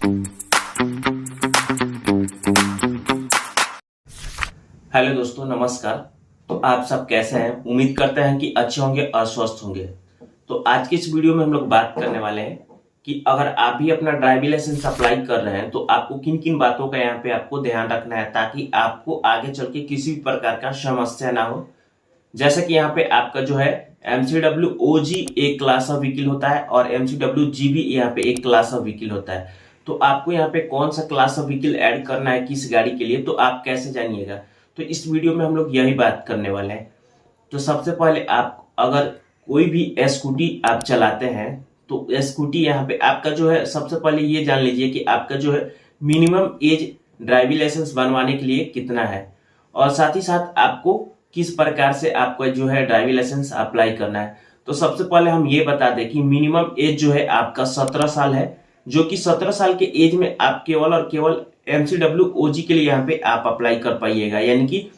Hello दोस्तों, नमस्कार। तो आप सब कैसे हैं? उम्मीद करते हैं कि अच्छे होंगे और स्वस्थ होंगे। तो आज की इस वीडियो में हम लोग बात करने वाले हैं कि अगर आप भी अपना ड्राइविंग लाइसेंस अप्लाई कर रहे हैं तो आपको किन किन बातों का यहाँ पे आपको ध्यान रखना है ताकि आपको आगे चल के किसी भी प्रकार का समस्या ना हो। जैसे कि यहाँ पे आपका जो है MCWOG एक क्लास ऑफ व्हीकल होता है और MCWG भी यहाँ पे एक क्लास ऑफ व्हीकल होता है। तो आपको यहाँ पे कौन सा क्लास ऑफ व्हीकल ऐड करना है किस गाड़ी के लिए, तो आप कैसे जानिएगा। तो इस वीडियो में हम लोग यही बात करने वाले हैं। तो सबसे पहले आप अगर कोई भी स्कूटी आप चलाते हैं तो स्कूटी यहाँ पे आपका जो है, सबसे पहले ये जान लीजिए कि आपका जो है मिनिमम एज ड्राइविंग लाइसेंस बनवाने के लिए कितना है और साथ ही साथ आपको किस प्रकार से आपको जो है ड्राइविंग लाइसेंस अप्लाई करना है। तो सबसे पहले हम ये बता दें कि मिनिमम एज जो है आपका 17 साल है, जो कि 17 साल के एज में आप केवल और केवल MCWOG के लिए यहाँ पे आप अप्लाई कर पाइएगा। यानी कि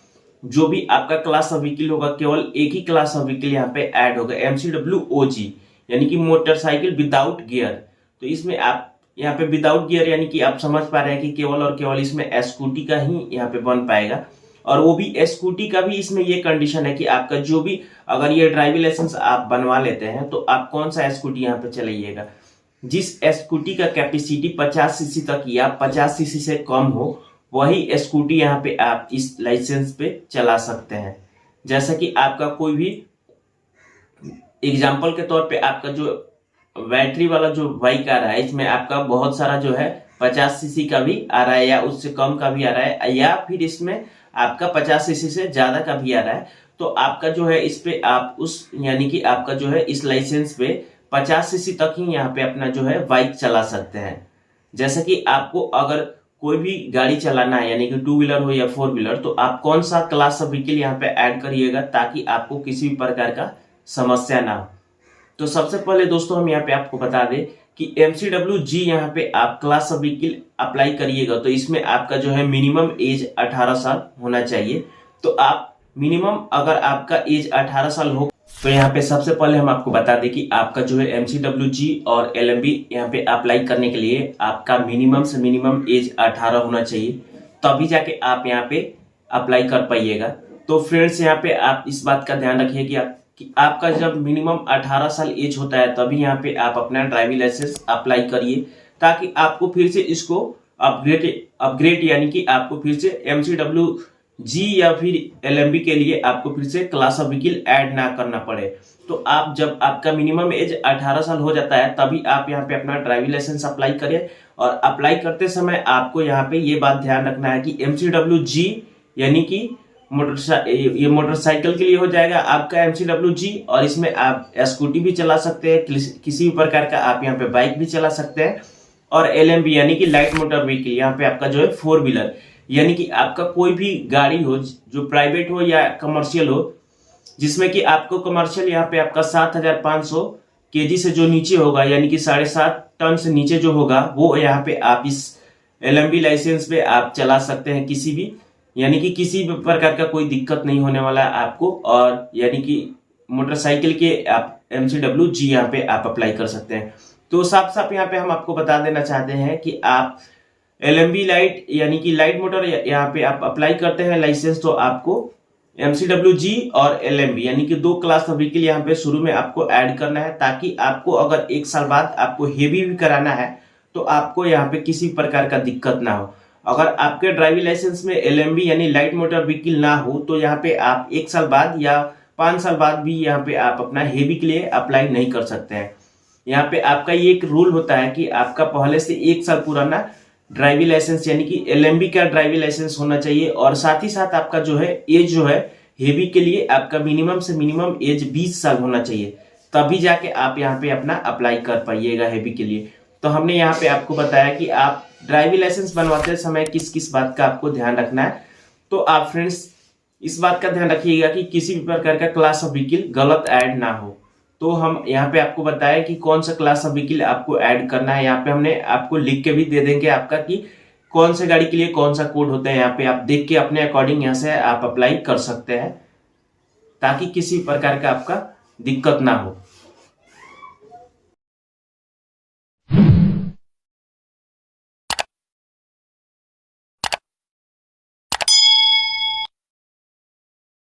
जो भी आपका क्लास ऑफ व्हीकल होगा केवल एक ही क्लास ऑफ व्हीकल यहाँ पे ऐड होगा, MCWOG यानी कि मोटरसाइकिल विदाउट गियर। तो इसमें आप यहाँ पे विदाउट गियर यानी कि आप समझ पा रहे हैं कि केवल और केवल इसमें स्कूटी का ही यहाँ पे बन पाएगा। और वो भी स्कूटी का भी इसमें ये कंडीशन है कि आपका जो भी अगर ये ड्राइविंग लाइसेंस आप बनवा लेते हैं तो आप कौन सा स्कूटी यहाँ पे चलाइएगा, जिस स्कूटी का कैपेसिटी 50 सीसी तक या 50 सीसी से कम हो वही स्कूटी यहाँ पे आप इस लाइसेंस पे चला सकते हैं। जैसा कि आपका कोई भी एग्जांपल के तौर पे आपका जो बैटरी वाला जो बाइक आ रहा है इसमें आपका बहुत सारा जो है 50 सीसी का भी आ रहा है या उससे कम का भी आ रहा है या फिर इसमें आपका 50 सीसी से ज्यादा का भी आ रहा है। तो आपका जो है इस पे आप उस यानी कि आपका जो है इस लाइसेंस पे 50 सीसी तक ही यहाँ पे अपना जो है बाइक चला सकते हैं। जैसे कि आपको अगर कोई भी गाड़ी चलाना है यानी कि 2 व्हीलर हो या 4 व्हीलर, तो आप कौन सा क्लास ऑफ व्हीकल यहाँ पे ऐड करिएगा ताकि आपको किसी भी प्रकार का समस्या ना हो। तो सबसे पहले दोस्तों हम यहाँ पे आपको बता दें कि MCWG यहाँ पे आप क्लास ऑफ व्हीकल अप्लाई करिएगा तो इसमें आपका जो है मिनिमम एज 18 साल होना चाहिए। तो आप मिनिमम अगर आपका एज 18 साल हो तो यहाँ पे सबसे पहले हम आपको बता दें कि आपका जो है MCWG और LMB यहाँ पे अप्लाई करने के लिए आपका मिनिमम से मिनिमम एज 18 होना चाहिए, तभी जाके आप यहाँ पे अप्लाई कर पाइएगा। तो फ्रेंड्स यहाँ पे आप इस बात का ध्यान रखिए कि आपका जब मिनिमम 18 साल एज होता है तभी यहाँ पे आप अपना ड्राइविंग लाइसेंस अप्लाई करिए ताकि आपको फिर से इसको अपग्रेड यानी कि आपको फिर से MCWG या फिर LMB के लिए आपको फिर से क्लास ऑफ व्हीकल ऐड ना करना पड़े। तो आप जब आपका मिनिमम एज 18 साल हो जाता है तभी आप यहाँ पे अपना ड्राइविंग लाइसेंस अप्लाई करें। और अप्लाई करते समय आपको यहाँ पे ये बात ध्यान रखना है कि MCWG यानी कि ये मोटरसाइकिल के लिए हो जाएगा आपका MCWG, और इसमें आप स्कूटी भी चला सकते हैं, किसी भी प्रकार का आप यहाँ पे बाइक भी चला सकते हैं। और LMB यानी कि लाइट मोटर व्हीकल, यहाँ पे आपका जो है 4 व्हीलर यानी कि आपका कोई भी गाड़ी हो जो प्राइवेट हो या कमर्शियल हो, जिसमें कि आपको कमर्शियल यहाँ पे आपका 7500 kg से जो नीचे होगा यानी कि 7.5 टन से नीचे जो होगा वो यहाँ पे आप इस LMB लाइसेंस पे आप चला सकते हैं किसी भी, यानी कि किसी भी प्रकार का कोई दिक्कत नहीं होने वाला है आपको। और यानी कि मोटरसाइकिल के आप MCWG यहाँ पे आप अप्लाई कर सकते हैं। तो साफ साफ यहाँ पे हम आपको बता देना चाहते हैं कि आप LMB लाइट यानी कि लाइट मोटर यहाँ पे आप अप्लाई करते हैं लाइसेंस तो आपको MCWG और LMB यानी कि 2 क्लास ऑफ व्हीकल यहाँ पे शुरू में आपको ऐड करना है ताकि आपको अगर 1 साल बाद आपको हेवी भी कराना है तो आपको यहाँ पे किसी प्रकार का दिक्कत ना हो। अगर आपके ड्राइविंग लाइसेंस में LMB यानी लाइट मोटर व्हीकल ना हो तो यहाँ पे आप 1 साल बाद या 5 साल बाद भी यहाँ पे आप अपना हेवी के लिए अप्लाई नहीं कर सकते हैं। यहाँ पे आपका ये एक रूल होता है कि आपका पहले से 1 साल पुराना ड्राइविंग लाइसेंस यानी कि LMB का ड्राइविंग लाइसेंस होना चाहिए और साथ ही साथ आपका जो है एज जो है हेवी के लिए आपका मिनिमम से मिनिमम एज 20 साल होना चाहिए, तभी जाके आप यहाँ पे अपना अप्लाई कर पाइएगा हेवी के लिए। तो हमने यहाँ पे आपको बताया कि आप ड्राइविंग लाइसेंस बनवाते समय किस किस बात का आपको ध्यान रखना है। तो आप फ्रेंड्स इस बात का ध्यान रखिएगा कि किसी भी प्रकार का क्लास ऑफ व्हीकल गलत ऐड ना हो। तो हम यहाँ पे आपको बताया कि कौन सा क्लास ऑफ व्हीकल आपको ऐड करना है। यहाँ पे हमने आपको लिख के भी दे देंगे आपका कि कौन से गाड़ी के लिए कौन सा कोड होता है। यहाँ पे आप देख के अपने अकॉर्डिंग यहाँ से आप अप्लाई कर सकते हैं ताकि किसी प्रकार का आपका दिक्कत ना हो।